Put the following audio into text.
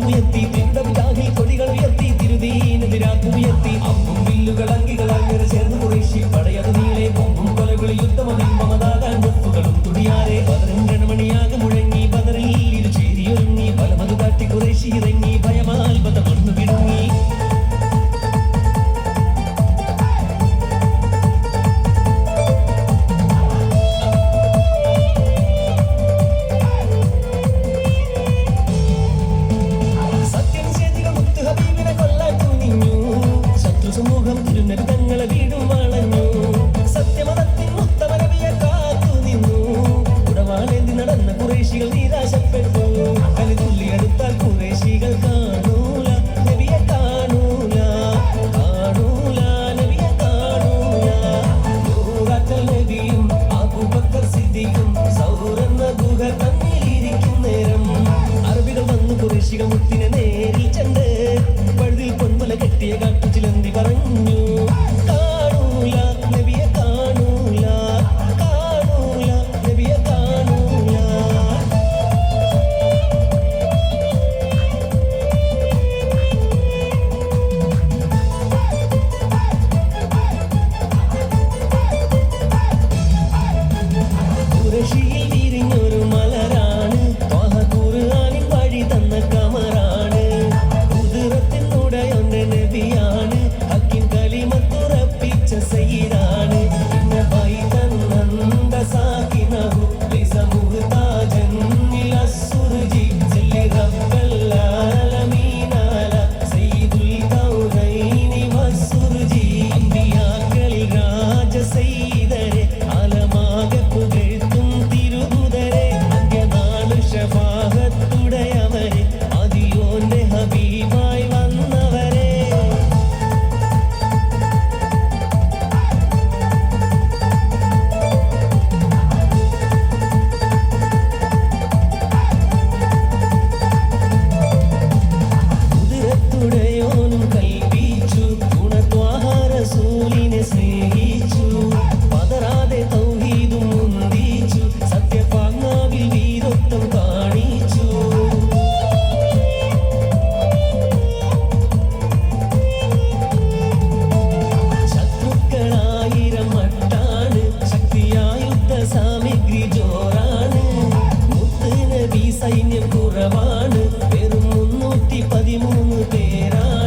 ഉയർത്തി തിരുടവിതാഹിൽ കൊടികൾ ഉയർത്തി തിരുദീനെതിരാക്കുയർത്തി അമ്പും വില്ലുകൾ അങ്കികൾ അങ്ങനെ ചേർന്ന് കുറേശി പടയത് നീളെ ബോംബും കൊലകൾ യുദ്ധമതിൽ മമതാകാൻ മുത്തുകളും തുടിയാറെ പതിനെണ്ണമണിയാകെ മുഴങ്ങി ബദറിൽ ഇരു ചേരിയൊരുങ്ങി പലമതു കാട്ടി കുറേശി ഇറങ്ങി ഭയമാൽ ബദമണ്ണു കിടങ്ങി സമൂഹം തിരുനരുതങ്ങളെ വീടും വളഞ്ഞു സത്യമതത്തിൻ മുത്തമരവിയെ കാത്തു നിന്നു ഉടവാളേന്തി നടന്ന കുറേശികൾ നിരാശപ്പെട്ടു കലിതുള്ളി അടുത്താൽ കുറേശികൾ കാണൂല നബിയെ കാണൂല കാണൂല നബിയെ കാണൂല നൂറാറ്റൽ നബിയും അബൂബക്കർ സിദ്ദീഖും സൗറെന്ന ഗുഹ തന്നിലിരിക്കും നേരം അറബികൾ വന്നു കുറേശികൾ മുത്തിനെ നേരിൽ ചെണ്ട് പഴുതിൽ പൊന്മല കെട്ടിയ കാട്ടു ചിലന്തി പറഞ്ഞു കാണൂല നബിയെ കാണൂല കാണൂല നബിയെ കാണൂല ഖുറൈശിയിൽ വിരിഞ്ഞൊരു മലരാണ് ത്വാഹ ഖുർആനിൻ വഴി തന്ന കമറാണ് കുതിരത്തിനുടയൊന്ന നബിയാണ് ഹക്കിൻ കലിമത്തുറപ്പിച്ച സയ്യിദാണ് ഇന്ന ബൈതൻ നന്ദ സാകിനഹു ലൈസ മുഹ്താജൻ ഇലാ സുർജി സല്ലി റബ്ബൽ ആലമീന അലാ സയ്യിദുൽ കൗനൈനി വസ്സുർജി അംബിയാക്കളിൽ രാജ സയ്യിദരെ ആലമാകെ പുകഴ്ത്തും തിരുദൂതരെ അന്ത്യനാൾ ശഫാഅത്തുടയവരെ ആദിയോന്റെ ഹബീബായി വന്നവരെ കുതിരത്തുടയോനും കൽപ്പിച്ചു ഗുണത്വാഹ റസൂലിനെ സ്നേഹിച്ചു പതറാതെ തൗഹീദും മുന്തിച്ചു സത്യപാജ്ഞാവിൽ വീരത്വം കാണിച്ചു ശത്രുക്കളായിരം മട്ടാണ് ശക്തിയായുദ്ധ സാമഗ്രി ജോറാണ് മുത്ത് നബി സൈന്യം കുറവാണ് വെറും 313 പേരാണ്